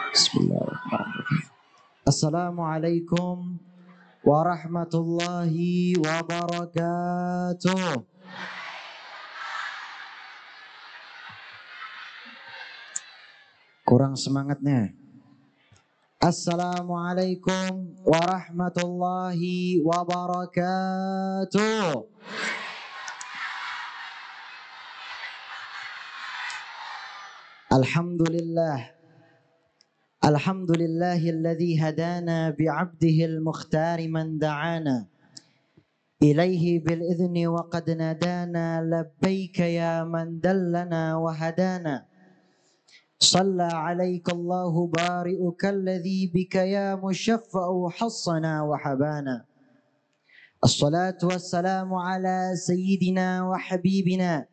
Bismillahirrahmanirrahim. Assalamualaikum warahmatullahi wabarakatuh. Kurang semangatnya. Assalamualaikum warahmatullahi wabarakatuh. Alhamdulillah. Alhamdulillahilladzi hadana bi'abdihil mukhtari man da'ana ilaihi bil idzni wa qad nadana labbaika ya man dallana wa hadana. صلى عليك الله بارئك الذي بك يا مشفع حصنا وحبانا. الصلاة والسلام على سيدنا وحبيبنا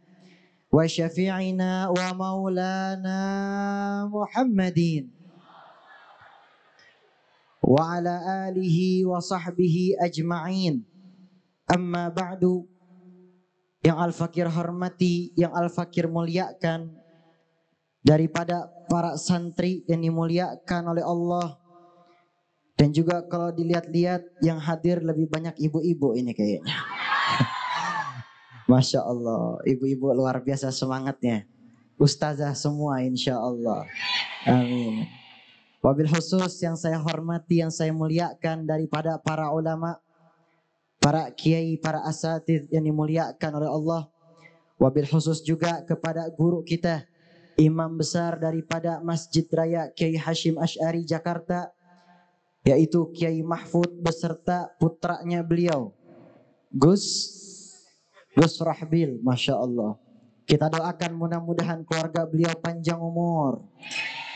وشفيعنا ومولانا محمد وعلى آله وصحبه أجمعين. أما بعد. Yang Al-Fakir hormati, yang Al-Fakir muliakan, daripada para santri yang dimuliakan oleh Allah. Dan juga kalau dilihat-lihat yang hadir lebih banyak ibu-ibu ini kayaknya. Masya Allah, ibu-ibu luar biasa semangatnya. Ustazah semua insya Allah. Amin. Wabil khusus yang saya hormati, yang saya muliakan daripada para ulama, para kiai, para asatidz yang dimuliakan oleh Allah. Wabil khusus juga kepada guru kita, imam besar daripada Masjid Raya Kiai Hashim Asy'ari Jakarta, yaitu Kiai Mahfud beserta putranya beliau, Gus Rahbil. Masya Allah. Kita doakan mudah-mudahan keluarga beliau panjang umur,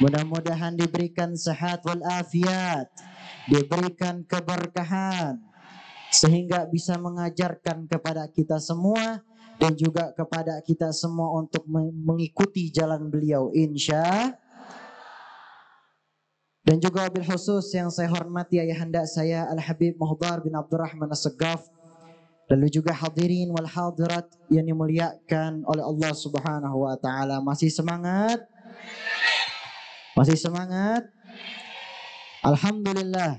mudah-mudahan diberikan sehat walafiat, diberikan keberkahan, sehingga bisa mengajarkan kepada kita semua dan juga kepada kita semua untuk mengikuti jalan beliau insya. Dan juga wabil khusus yang saya hormati ayahanda saya Al-Habib Muhdar bin Abdurrahman As-Saggaf, lalu juga hadirin wal hadirat yang dimuliakan oleh Allah Subhanahu wa taala. Masih semangat? Masih semangat? Alhamdulillah.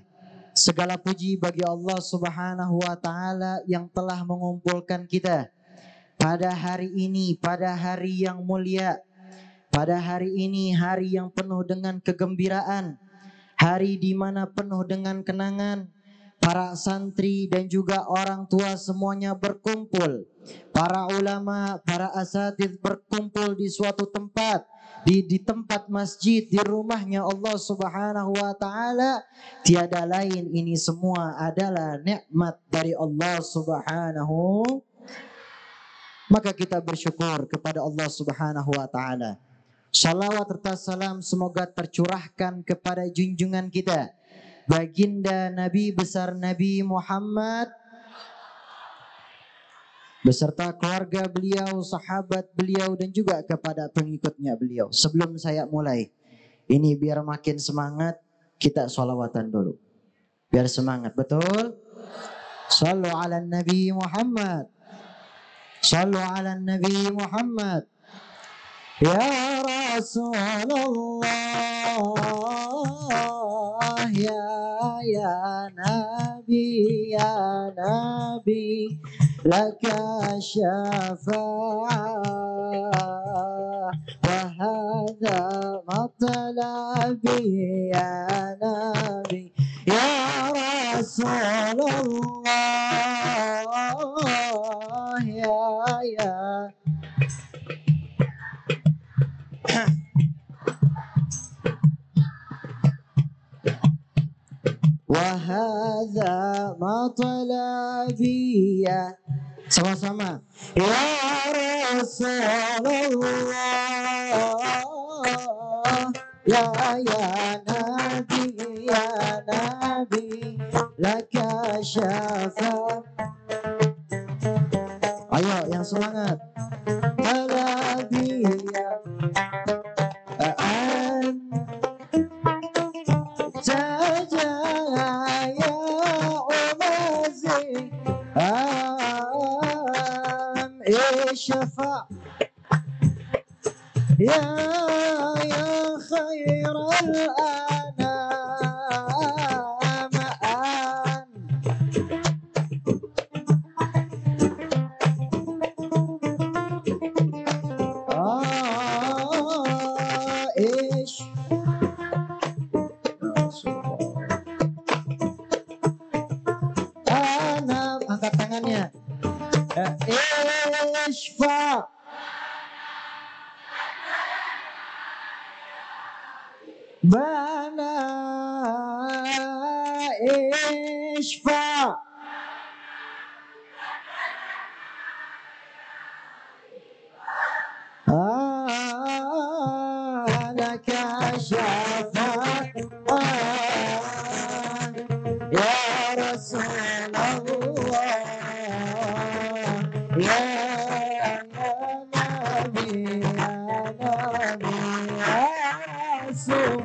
Segala puji bagi Allah Subhanahu wa taala yang telah mengumpulkan kita pada hari ini, pada hari yang mulia, pada hari ini, hari yang penuh dengan kegembiraan, hari di mana penuh dengan kenangan. Para santri dan juga orang tua semuanya berkumpul, para ulama, para asatidz berkumpul di suatu tempat, di tempat masjid, di rumahnya Allah Subhanahu wa taala. Tiada lain, ini semua adalah nikmat dari Allah Subhanahu. Maka kita bersyukur kepada Allah Subhanahu wa taala. Salawat serta salam semoga tercurahkan kepada junjungan kita, baginda Nabi besar Nabi Muhammad beserta keluarga beliau, sahabat beliau, dan juga kepada pengikutnya beliau. Sebelum saya mulai, ini biar makin semangat, kita sholawatan dulu. Biar semangat, betul? Sallu ala Nabi Muhammad. Sallu ala Nabi Muhammad. Ya Rasulullah, ya Nabi, laka syafa'ah, wa hadha matlabi ya Nabi, ya Rasulullah, ya wahada matlabi ya. Sama-sama. Ya Rasulullah, ya Nabi, laka syafa. Ayo yang semangat. Matlabi ya. الشفاء يا خير الآن bana ishfa laka syafa'an ya Rasulullah ya Nabi ya Nabi ya Rasul.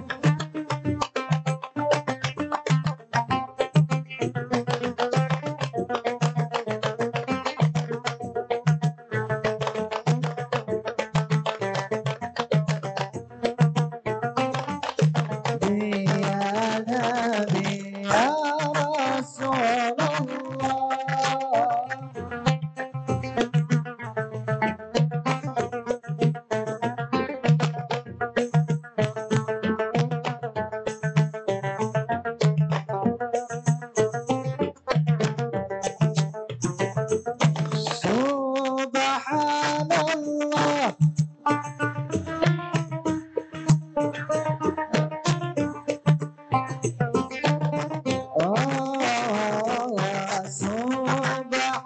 Subhanallah. Oh, subhanallah.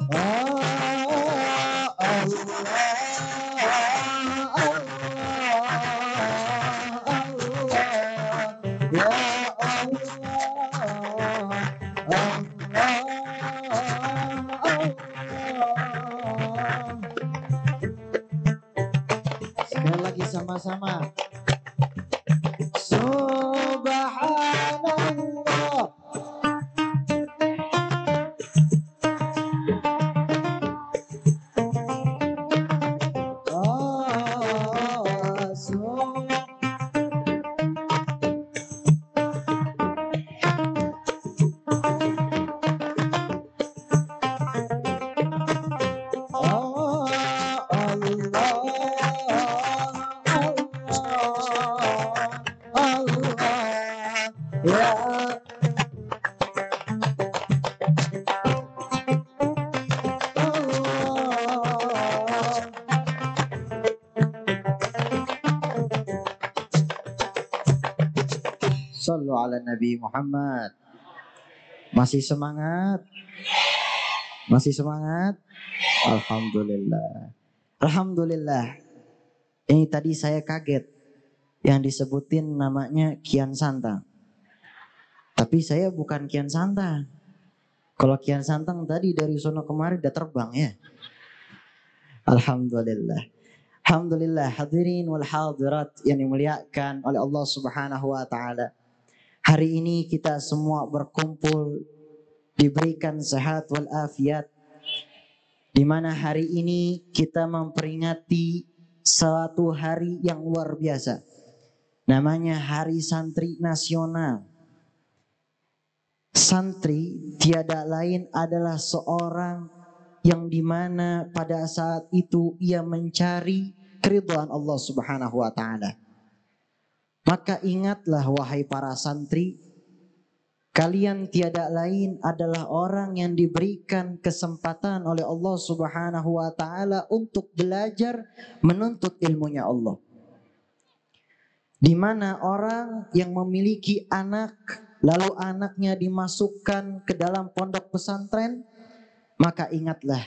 Oh, ya sekali lagi sama-sama. Subhanallah. Sallu ala Nabi Muhammad. Masih semangat? Masih semangat? Alhamdulillah. Alhamdulillah. Ini tadi saya kaget. Yang disebutin namanya Kian Santang. Tapi saya bukan Kian Santang. Kalau Kian Santang tadi dari sono kemarin udah terbang ya. Alhamdulillah. Alhamdulillah hadirin wal hadirat yang dimuliakan oleh Allah Subhanahu wa taala. Hari ini kita semua berkumpul diberikan sehat wal afiat, di mana hari ini kita memperingati suatu hari yang luar biasa. Namanya Hari Santri Nasional. Santri tiada lain adalah seorang yang dimana pada saat itu ia mencari keridhaan Allah Subhanahu wa taala. Maka ingatlah wahai para santri, kalian tiada lain adalah orang yang diberikan kesempatan oleh Allah Subhanahu wa taala untuk belajar menuntut ilmunya Allah. Di mana orang yang memiliki anak lalu anaknya dimasukkan ke dalam pondok pesantren, maka ingatlah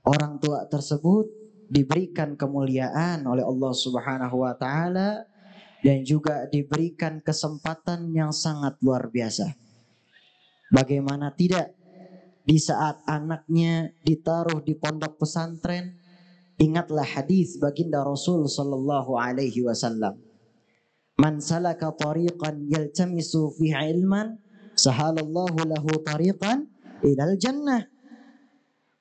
orang tua tersebut diberikan kemuliaan oleh Allah Subhanahu wa taala dan juga diberikan kesempatan yang sangat luar biasa. Bagaimana tidak, di saat anaknya ditaruh di pondok pesantren, ingatlah hadis baginda Rasul sallallahu alaihi wasallam. Man salaka tariqan yaltamisu fihi ilman, sahalallahu lahu tariqan ilal jannah.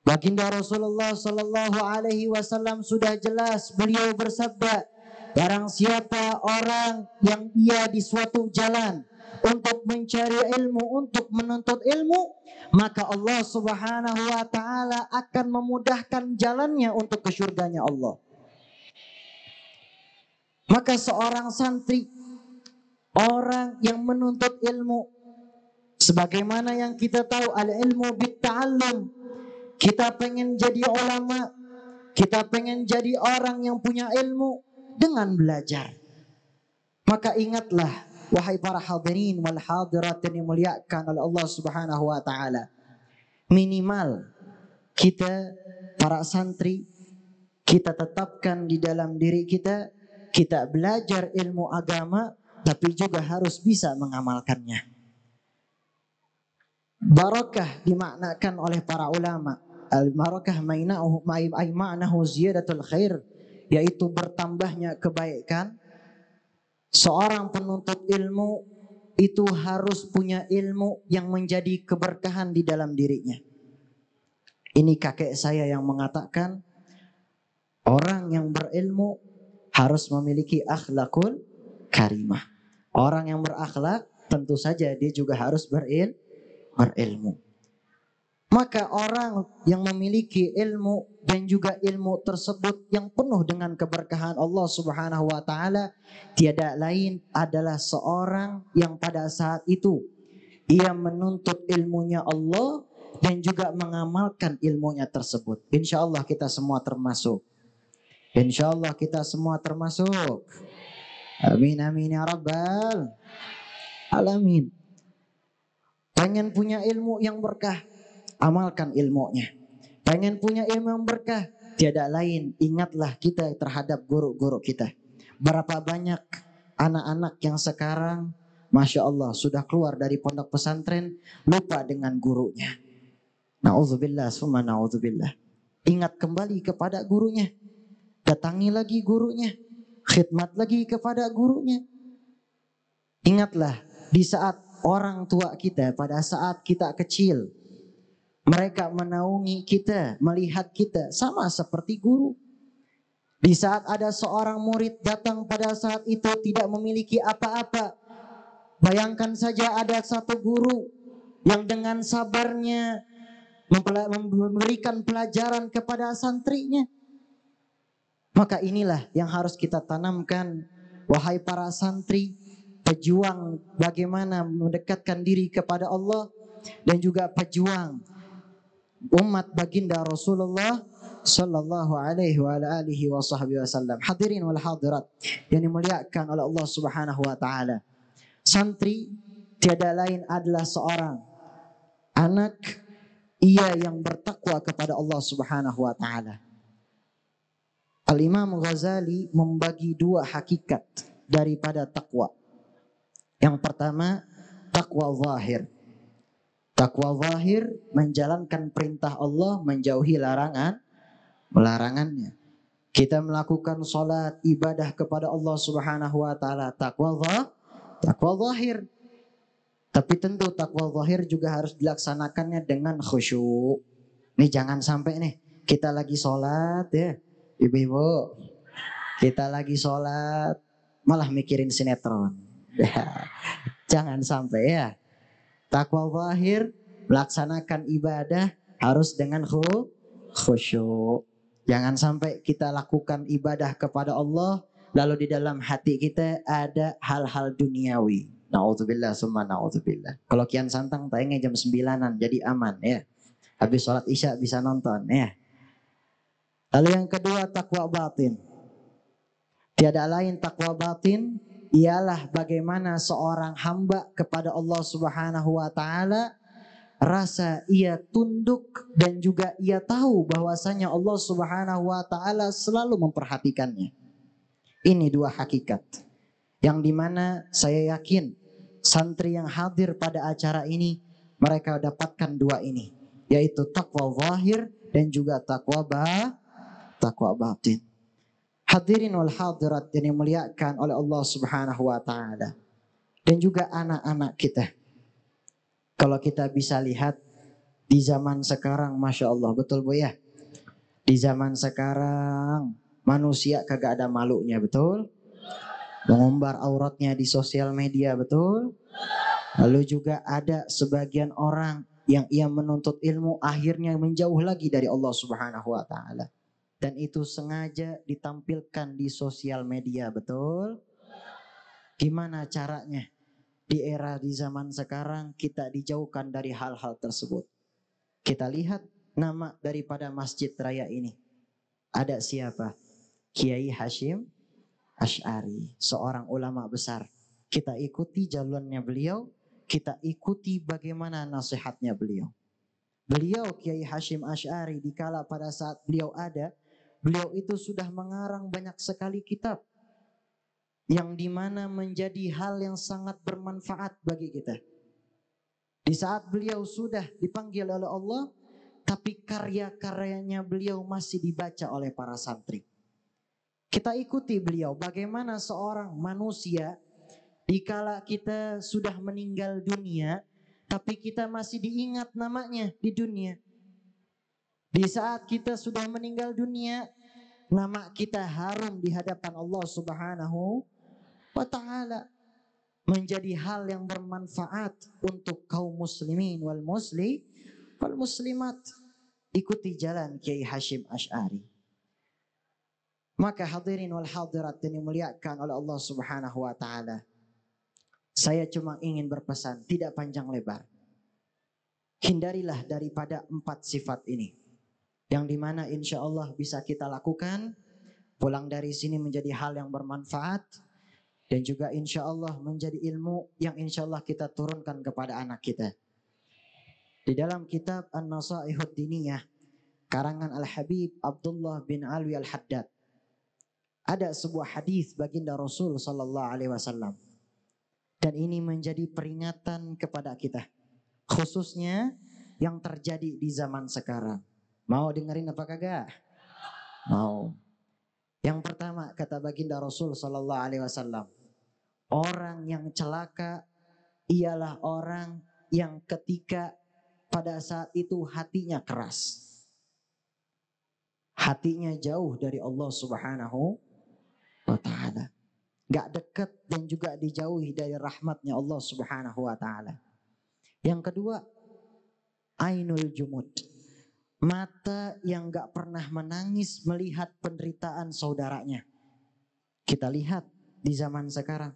Baginda Rasulullah sallallahu alaihi wasallam sudah jelas beliau bersabda, barang siapa orang yang ia di suatu jalan untuk mencari ilmu, untuk menuntut ilmu, maka Allah Subhanahu wa taala akan memudahkan jalannya untuk ke surganya Allah. Maka seorang santri, orang yang menuntut ilmu, sebagaimana yang kita tahu al-ilmu bit-ta'allum, Kita pengen jadi ulama, kita pengen jadi orang yang punya ilmu dengan belajar. Maka ingatlah wahai para hadirin wal hadirat yang dimuliakan oleh Allah Subhanahu wa taala. Minimal kita para santri, kita tetapkan di dalam diri kita, kita belajar ilmu agama tapi juga harus bisa mengamalkannya. Barakah dimaknakan oleh para ulama. Al-barakah ma'nahu ziyadatul khair, yaitu bertambahnya kebaikan. Seorang penuntut ilmu itu harus punya ilmu yang menjadi keberkahan di dalam dirinya. Ini kakek saya yang mengatakan, orang yang berilmu harus memiliki akhlakul karimah. Orang yang berakhlak tentu saja dia juga harus berilmu. Maka orang yang memiliki ilmu dan juga ilmu tersebut yang penuh dengan keberkahan Allah Subhanahu wa taala, tiada lain adalah seorang yang pada saat itu ia menuntut ilmunya Allah dan juga mengamalkan ilmunya tersebut. Insya Allah kita semua termasuk. Insya Allah kita semua termasuk. Amin amin ya rabbal alamin. Pengen punya ilmu yang berkah, amalkan ilmunya. Pengen punya ilmu yang berkah, tiada lain, ingatlah kita terhadap guru-guru kita. Berapa banyak anak-anak yang sekarang Masya Allah sudah keluar dari pondok pesantren lupa dengan gurunya. Na'udzubillah summa na'udzubillah. Ingat kembali kepada gurunya, datangi lagi gurunya, khidmat lagi kepada gurunya. Ingatlah di saat orang tua kita, pada saat kita kecil, mereka menaungi kita, melihat kita sama seperti guru. Di saat ada seorang murid datang pada saat itu tidak memiliki apa-apa, bayangkan saja ada satu guru yang dengan sabarnya memberikan pelajaran kepada santrinya. Maka inilah yang harus kita tanamkan, wahai para santri, pejuang bagaimana mendekatkan diri kepada Allah dan juga pejuang umat baginda Rasulullah sallallahu alaihi wa alihi wasallam. Hadirin wal hadirat yang dimuliakan oleh Allah Subhanahu wa taala. Santri tiada lain adalah seorang anak ia yang bertakwa kepada Allah Subhanahu wa taala. Al-Imam Ghazali membagi dua hakikat daripada takwa. Yang pertama, takwa zahir. Takwa zahir menjalankan perintah Allah, menjauhi larangannya. Kita melakukan salat, ibadah kepada Allah Subhanahu wa taala, takwa zahir. Tapi tentu takwa zahir juga harus dilaksanakannya dengan khusyuk. Nih jangan sampai nih kita lagi salat ya, ibu-ibu. Kita lagi salat malah mikirin sinetron. Jangan sampai ya. Takwa zahir, melaksanakan ibadah harus dengan khusyuk. Jangan sampai kita lakukan ibadah kepada Allah lalu di dalam hati kita ada hal-hal duniawi. Na'udzubillah summa na'udzubillah. Kalau kian santang tayangnya jam 9-an jadi aman ya. Habis sholat isya bisa nonton ya. Lalu yang kedua, takwa batin. Tiada lain takwa batin ialah bagaimana seorang hamba kepada Allah Subhanahu wa taala rasa ia tunduk dan juga ia tahu bahwasanya Allah Subhanahu wa taala selalu memperhatikannya. Ini dua hakikat yang dimana saya yakin santri yang hadir pada acara ini mereka dapatkan dua ini, yaitu takwa zahir dan juga takwa batin. Hadirin wal hadirat yang dimuliakan oleh Allah Subhanahu wa taala. Dan juga anak-anak kita. Kalau kita bisa lihat di zaman sekarang, Masya Allah, betul Bu ya? Di zaman sekarang manusia kagak ada malunya, betul? Mengumbar auratnya di sosial media, betul? Lalu juga ada sebagian orang yang ia menuntut ilmu akhirnya menjauh lagi dari Allah Subhanahu wa taala. Dan itu sengaja ditampilkan di sosial media, betul? Gimana caranya? Di era di zaman sekarang kita dijauhkan dari hal-hal tersebut. Kita lihat nama daripada masjid raya ini? Ada siapa? Kiai Hashim Asy'ari, seorang ulama besar. Kita ikuti jalannya beliau, kita ikuti bagaimana nasihatnya beliau. Beliau Kiai Hashim Asy'ari dikala pada saat beliau ada, beliau itu sudah mengarang banyak sekali kitab yang dimana menjadi hal yang sangat bermanfaat bagi kita. Di saat beliau sudah dipanggil oleh Allah, tapi karya-karyanya beliau masih dibaca oleh para santri. Kita ikuti beliau bagaimana seorang manusia dikala kita sudah meninggal dunia, tapi kita masih diingat namanya di dunia. Di saat kita sudah meninggal dunia, nama kita harum di hadapan Allah Subhanahu wa ta'ala. Menjadi hal yang bermanfaat untuk kaum muslimin wal muslimat. Ikuti jalan Kiai Hashim Asy'ari. Maka hadirin wal hadirat yang dimuliakan oleh Allah Subhanahu wa ta'ala, saya cuma ingin berpesan, tidak panjang lebar. Hindarilah daripada 4 sifat ini, yang dimana insya Allah bisa kita lakukan, pulang dari sini menjadi hal yang bermanfaat, dan juga insya Allah menjadi ilmu yang insya Allah kita turunkan kepada anak kita. Di dalam kitab An-Nasaihud Diniyah, karangan Al-Habib Abdullah bin Alwi Al-Haddad, ada sebuah hadis baginda Rasul Sallallahu Alaihi Wasallam. Dan ini menjadi peringatan kepada kita, khususnya yang terjadi di zaman sekarang. Mau dengerin apa kagak? Mau. Yang pertama kata baginda Rasul Sallallahu Alaihi Wasallam, orang yang celaka ialah orang yang ketika pada saat itu hatinya keras, hatinya jauh dari Allah Subhanahu wa ta'ala, gak dekat dan juga dijauhi dari rahmatnya Allah Subhanahu wa ta'ala. Yang kedua, ainul jumud, mata yang gak pernah menangis melihat penderitaan saudaranya. Kita lihat di zaman sekarang,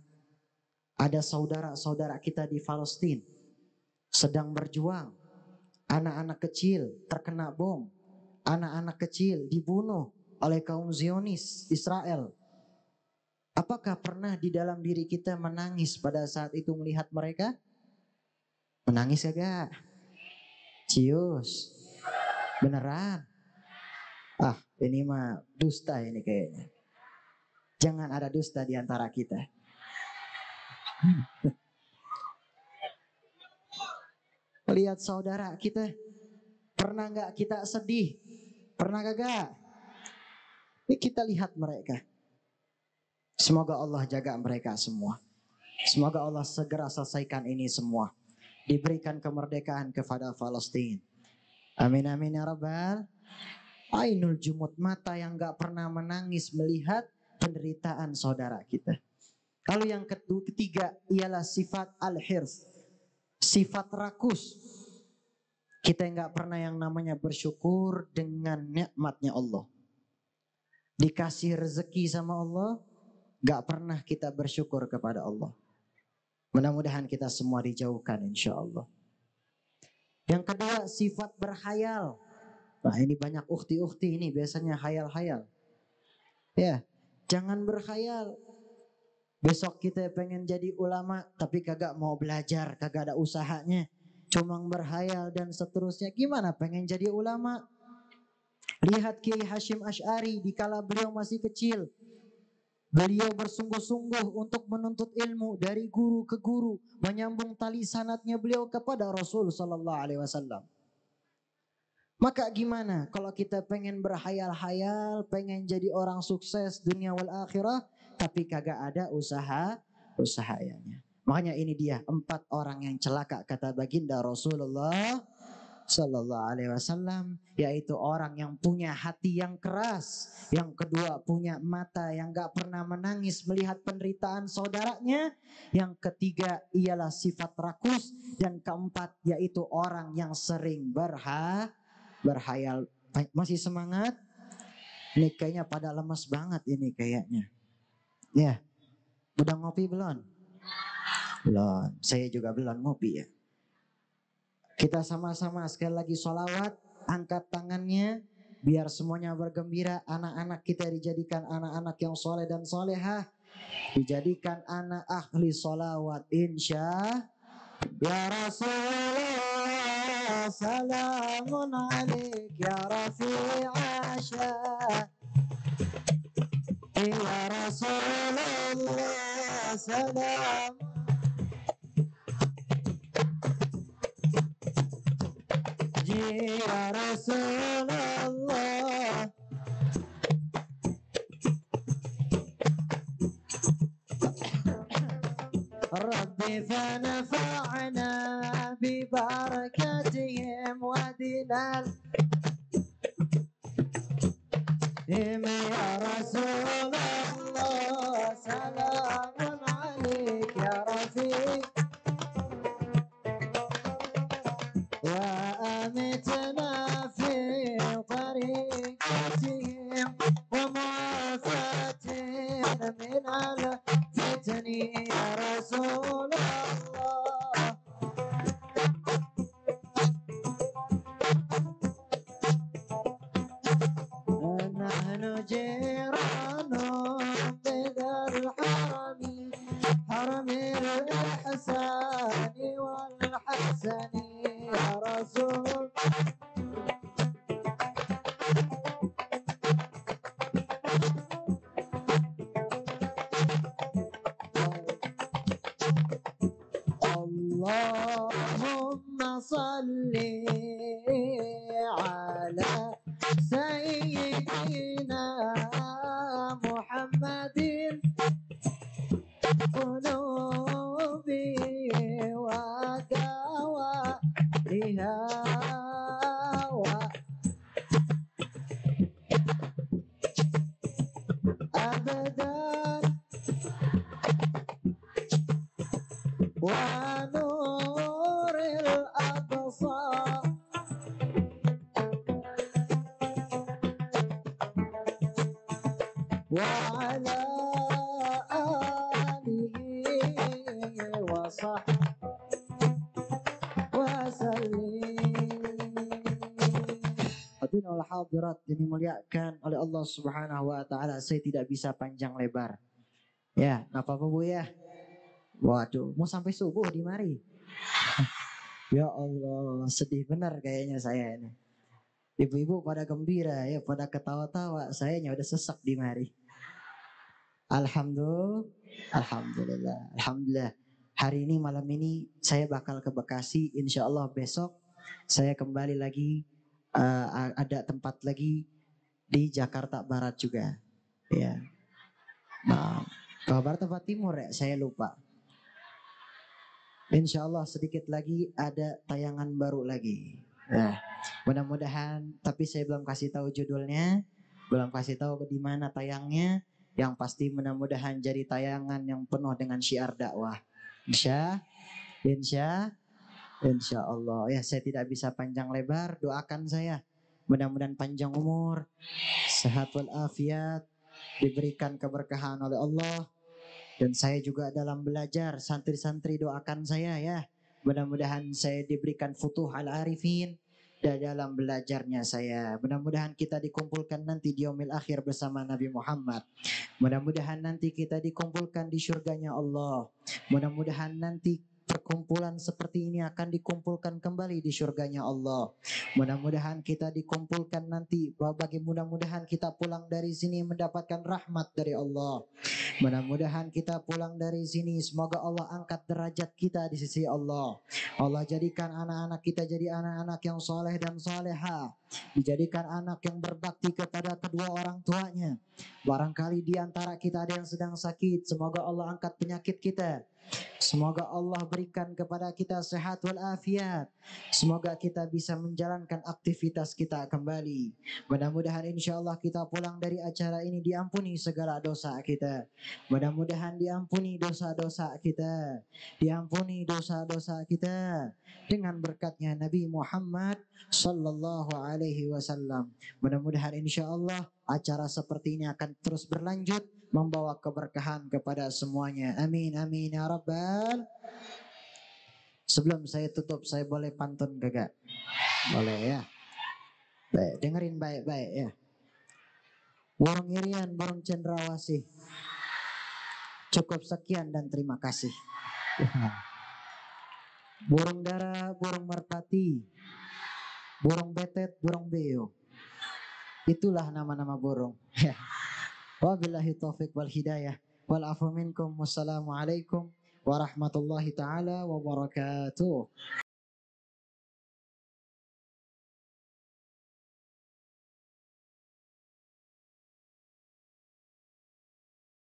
ada saudara-saudara kita di Palestina sedang berjuang, anak-anak kecil terkena bom, anak-anak kecil dibunuh oleh kaum Zionis Israel. Apakah pernah di dalam diri kita menangis pada saat itu melihat mereka? Menangis kagak? Cius. Beneran? Ah, ini mah dusta ini kayaknya. Jangan ada dusta di antara kita. Lihat saudara kita, pernah nggak kita sedih? Pernah kagak? Ini kita lihat mereka. Semoga Allah jaga mereka semua. Semoga Allah segera selesaikan ini semua. Diberikan kemerdekaan kepada Palestina. Amin amin ya rabbal. Ainul jumud, mata yang gak pernah menangis melihat penderitaan saudara kita. Lalu yang ketiga ialah sifat al-hirs, sifat rakus. Kita gak pernah yang namanya bersyukur dengan nikmatnya Allah. Dikasih rezeki sama Allah, gak pernah kita bersyukur kepada Allah. Mudah-mudahan kita semua dijauhkan insya Allah. Yang kedua, sifat berhayal. Nah ini banyak ukhti-ukhti ini biasanya hayal-hayal. Ya, jangan berhayal. Besok kita pengen jadi ulama tapi kagak mau belajar, kagak ada usahanya. Cuma berhayal dan seterusnya. Gimana pengen jadi ulama? Lihat Kiai Hashim Asy'ari dikala beliau masih kecil. Beliau bersungguh-sungguh untuk menuntut ilmu dari guru ke guru, menyambung tali sanadnya beliau kepada Rasul Sallallahu Alaihi Wasallam. Maka gimana kalau kita pengen berhayal-hayal, pengen jadi orang sukses dunia wal akhirah, tapi kagak ada usahanya. Makanya ini dia 4 orang yang celaka kata baginda Rasulullah Sallallahu Alaihi Wasallam, yaitu orang yang punya hati yang keras, yang kedua punya mata yang gak pernah menangis melihat penderitaan saudaranya, yang ketiga ialah sifat rakus, dan keempat yaitu orang yang sering berhayal. Masih semangat? Ini kayaknya pada lemas banget ini kayaknya. Ya, udah ngopi belum? Belum, saya juga belum ngopi ya. Kita sama-sama sekali lagi sholawat angkat tangannya, biar semuanya bergembira. Anak-anak kita dijadikan anak-anak yang soleh dan solehah, dijadikan anak ahli solawat insya. Ya Rasulullah salamun alaik ya Rafi'i Asyah. Ya Rasulullah salam. Ya Rasulullah Rabbi fanafa'na bibarakatihim wadinal ya Rasulullah salamun alaik ya Rafiq wa amitna fi tariqatihim wa muafatina min al-fitni ya Rasulullah. نحن جيران بذا الحرم حرم الإحسان والحسن يا رسول اللهم صل على سيدنا محمد قلوبي وقوائها أبدا ونور الأبصار وعلى آله وصحبه وسلم. Hadirin wal hadirat yang dimuliakan oleh Allah Subhanahu wa taala, saya tidak bisa panjang lebar. Ya, nggak apa-apa Bu ya. Waduh, mau sampai subuh di mari. Ya Allah, sedih benar kayaknya saya ini. Ibu-ibu pada gembira ya, pada ketawa-tawa, sayanya udah sesak di mari. Alhamdulillah. Hari ini malam ini saya bakal ke Bekasi. Insya Allah besok saya kembali lagi. Ada tempat lagi di Jakarta Barat juga. Ya. Nah, kalau Barat tempat Timur ya, saya lupa. Insya Allah sedikit lagi ada tayangan baru lagi. Nah, mudah-mudahan. Tapi saya belum kasih tahu judulnya, belum kasih tahu di mana tayangnya. Yang pasti mudah-mudahan jadi tayangan yang penuh dengan syiar dakwah. Insya Allah. Ya, saya tidak bisa panjang lebar. Doakan saya. Mudah-mudahan panjang umur, sehat walafiat, diberikan keberkahan oleh Allah. Dan saya juga dalam belajar, santri-santri doakan saya ya. Mudah-mudahan saya diberikan futuh al-arifin dalam belajarnya saya. Mudah-mudahan kita dikumpulkan nanti di yaumil akhir bersama Nabi Muhammad. Mudah-mudahan nanti kita dikumpulkan di surganya Allah. Mudah-mudahan nanti perkumpulan seperti ini akan dikumpulkan kembali di surganya Allah. Mudah-mudahan kita dikumpulkan nanti, mudah-mudahan kita pulang dari sini mendapatkan rahmat dari Allah. Mudah-mudahan kita pulang dari sini, semoga Allah angkat derajat kita di sisi Allah. Allah jadikan anak-anak kita jadi anak-anak yang soleh dan soleha. Dijadikan anak yang berbakti kepada kedua orang tuanya. Barangkali di antara kita ada yang sedang sakit, semoga Allah angkat penyakit kita. Semoga Allah berikan kepada kita sehat walafiat. Semoga kita bisa menjalankan aktivitas kita kembali. Mudah-mudahan insya Allah kita pulang dari acara ini diampuni segala dosa kita. Mudah-mudahan diampuni dosa-dosa kita. Diampuni dosa-dosa kita dengan berkatnya Nabi Muhammad sallallahu alaihi wasallam. Mudah-mudahan insya Allah acara seperti ini akan terus berlanjut, membawa keberkahan kepada semuanya. Amin amin ya rabbal. Sebelum saya tutup, saya boleh pantun gak? Boleh ya. Baik, dengerin baik-baik ya. Burung irian, burung cendrawasih. Cukup sekian dan terima kasih. Burung dara, burung merpati, burung betet, burung beo. Itulah nama-nama burung. Wabillahi taufiq wal hidayah. Wal afu minkum. Wassalamualaikum warahmatullahi taala wabarakatuh.